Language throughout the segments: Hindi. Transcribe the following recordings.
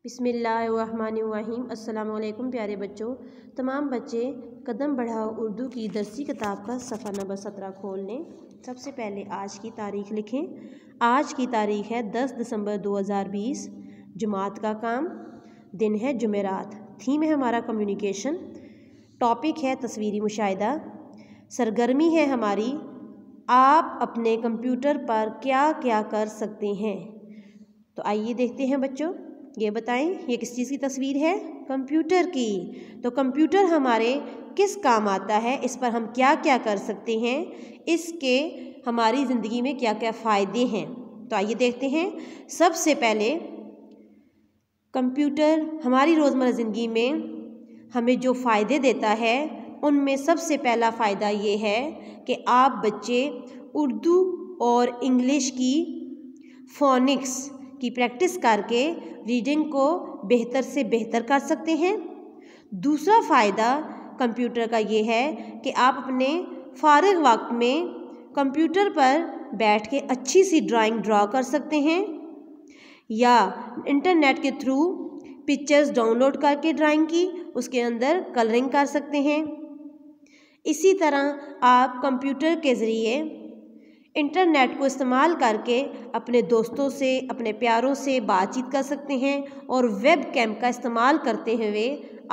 बिस्मिल्लाहिर्रहमानिर्रहीम। अस्सलाम वालेकुम प्यारे बच्चों। तमाम बच्चे कदम बढ़ाओ उर्दू की दरसी किताब का सफ़ा नंबर 17 खोल लें। सबसे पहले आज की तारीख़ लिखें। आज की तारीख़ है 10 दिसंबर 2020। जुमात का काम, दिन है जुमेरात। थीम है हमारा कम्युनिकेशन। टॉपिक है तस्वीरी मुशाहिदा। सरगर्मी है हमारी आप अपने कंप्यूटर पर क्या क्या कर सकते हैं। तो आइए देखते हैं बच्चों, ये बताएं ये किस चीज़ की तस्वीर है? कंप्यूटर की। तो कंप्यूटर हमारे किस काम आता है, इस पर हम क्या क्या कर सकते हैं, इसके हमारी ज़िंदगी में क्या क्या फ़ायदे हैं। तो आइए देखते हैं। सबसे पहले कंप्यूटर हमारी रोज़मर्रा ज़िंदगी में हमें जो फ़ायदे देता है उनमें सबसे पहला फ़ायदा ये है कि आप बच्चे उर्दू और इंग्लिश की फ़ोनिक्स की प्रैक्टिस करके रीडिंग को बेहतर से बेहतर कर सकते हैं। दूसरा फ़ायदा कंप्यूटर का ये है कि आप अपने फ़ारिग वक्त में कंप्यूटर पर बैठ के अच्छी सी ड्राइंग ड्रॉ कर सकते हैं या इंटरनेट के थ्रू पिक्चर्स डाउनलोड करके ड्राइंग की उसके अंदर कलरिंग कर सकते हैं। इसी तरह आप कंप्यूटर के ज़रिए इंटरनेट को इस्तेमाल करके अपने दोस्तों से, अपने प्यारों से बातचीत कर सकते हैं और वेब कैम का इस्तेमाल करते हुए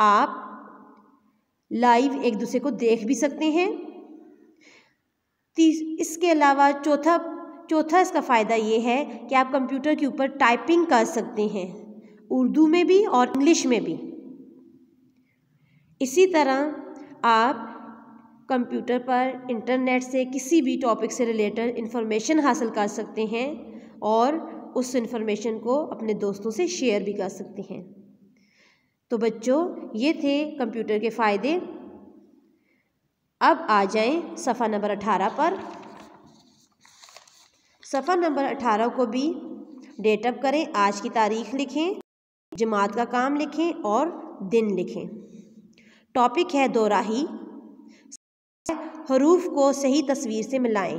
आप लाइव एक दूसरे को देख भी सकते हैं। इसके अलावा चौथा इसका फ़ायदा ये है कि आप कंप्यूटर के ऊपर टाइपिंग कर सकते हैं, उर्दू में भी और इंग्लिश में भी। इसी तरह आप कंप्यूटर पर इंटरनेट से किसी भी टॉपिक से रिलेटेड इन्फॉर्मेशन हासिल कर सकते हैं और उस इन्फॉर्मेशन को अपने दोस्तों से शेयर भी कर सकते हैं। तो बच्चों, ये थे कंप्यूटर के फ़ायदे। अब आ जाएं सफ़ा नंबर 18 पर। सफ़ा नंबर 18 को भी डेट अप करें, आज की तारीख़ लिखें, जमात का काम लिखें और दिन लिखें। टॉपिक है दोराही। हरूफ को सही तस्वीर से मिलाएं।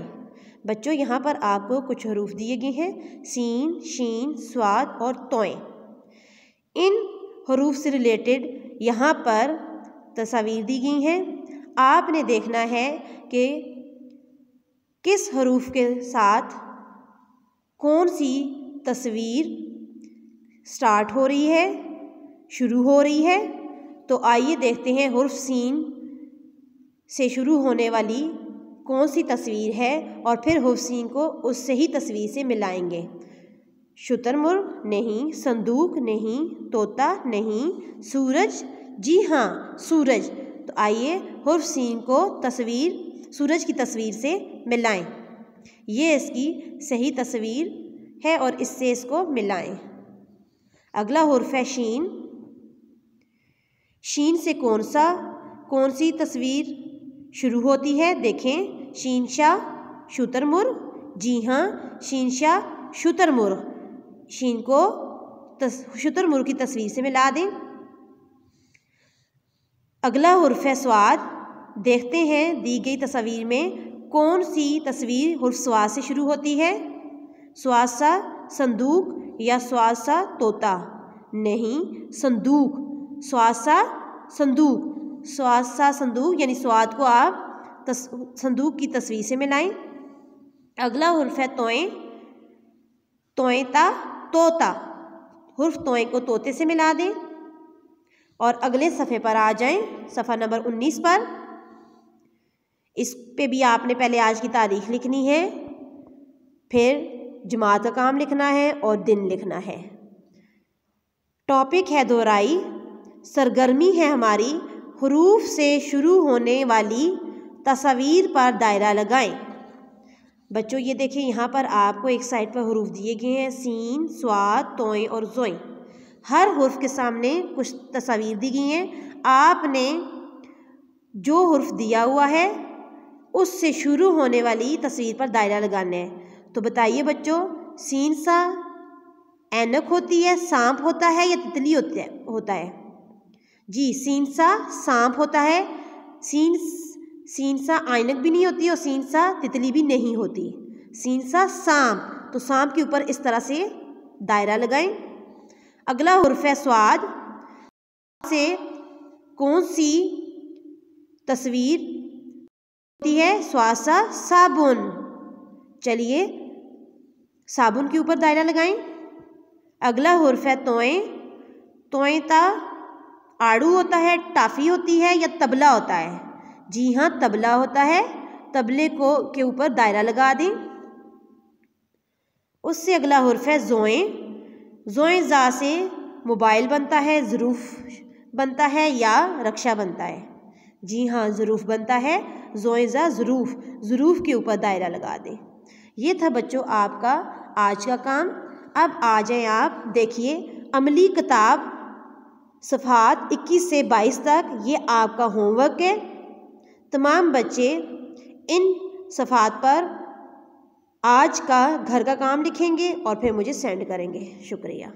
बच्चों, यहाँ पर आपको कुछ हरूफ दिए गए हैं, सीन, शीन, स्वाद और तोएं। इन हरूफ से रिलेटेड यहाँ पर तस्वीर दी गई हैं। आपने देखना है कि किस हरूफ के साथ कौन सी तस्वीर स्टार्ट हो रही है, शुरू हो रही है। तो आइए देखते हैं हुर्फ सीन से शुरू होने वाली कौन सी तस्वीर है और फिर हुर्फ सीन को उस सही तस्वीर से मिलाएंगे। शुतुरमुर्ग नहीं, संदूक नहीं, तोता नहीं, सूरज, जी हाँ सूरज। तो आइए हुर्फ सीन को सूरज की तस्वीर से मिलाएं। ये इसकी सही तस्वीर है और इससे इसको मिलाएं। अगला हुर्फ है शीन। शीन से कौन सी तस्वीर शुरू होती है? देखें, शीनशाह शुतुरमुर्ग, जी हाँ शीनशाह शुतुरमुर्ग। शीन को शुतुरमुर्ग की तस्वीर से मिला दें। अगला हुर्फ है स्वाद। देखते हैं दी गई तस्वीर में कौन सी तस्वीर हुर्फ स्वाद से शुरू होती है? स्वाद सा संदूक या स्वाद सा तोता? नहीं, संदूक। स्वाद सा संदूक। स्वाद सा संदूक यानी स्वाद को आप संदूक की तस्वीर से मिलाएं। अगला हुर्फ है तोएं। तोएं ता तोता। हुर्फ तोएं को तोते से मिला दें और अगले सफ़े पर आ जाएं, सफ़ा नंबर 19 पर। इस पे भी आपने पहले आज की तारीख़ लिखनी है, फिर जमात का काम लिखना है और दिन लिखना है। टॉपिक है दोहराई। सरगर्मी है हमारी हुरूफ से शुरू होने वाली तस्वीर पर दायरा लगाएं। बच्चों, ये देखें, यहाँ पर आपको एक साइड पर हुरूफ दिए गए हैं, सीन, स्वाद, तोएं और ज़ोएं। हर हुर्फ के सामने कुछ तस्वीर दी गई हैं। आपने जो हुर्फ दिया हुआ है उससे शुरू होने वाली तस्वीर पर दायरा लगाना है। तो बताइए बच्चों, सीन सा ऐनक होती है, सांप होता है या तितली होता है? जी, सीन सा सांप होता है। सीन सा ऐनक भी नहीं होती और सीन सा तितली भी नहीं होती। सीन सा सांप। तो सांप के ऊपर इस तरह से दायरा लगाएं। अगला हुर्फ है स्वाद से कौन सी तस्वीर होती है? स्वाद सा साबुन। चलिए साबुन के ऊपर दायरा लगाएं। अगला हुर्फ है तोएं। तोएं ता आड़ू होता है, टाफी होती है या तबला होता है? जी हाँ, तबला होता है। तबले को के ऊपर दायरा लगा दें। उससे अगला हुर्फ है ज़ोएं। ज़ोएं ज़ा से मोबाइल बनता है, ज़रूफ़ बनता है या रक्षा बनता है? जी हाँ, ज़रूफ़ बनता है। ज़ोएं ज़ा ज़रूफ़, ज़रूफ़ के ऊपर दायरा लगा दें। ये था बच्चों आपका आज का काम। अब आ जाएं आप, देखिए अमली किताब सफ़हात 21 से 22 तक, ये आपका होमवर्क है। तमाम बच्चे इन सफ़हात पर आज का घर का काम लिखेंगे और फिर मुझे सेंड करेंगे। शुक्रिया।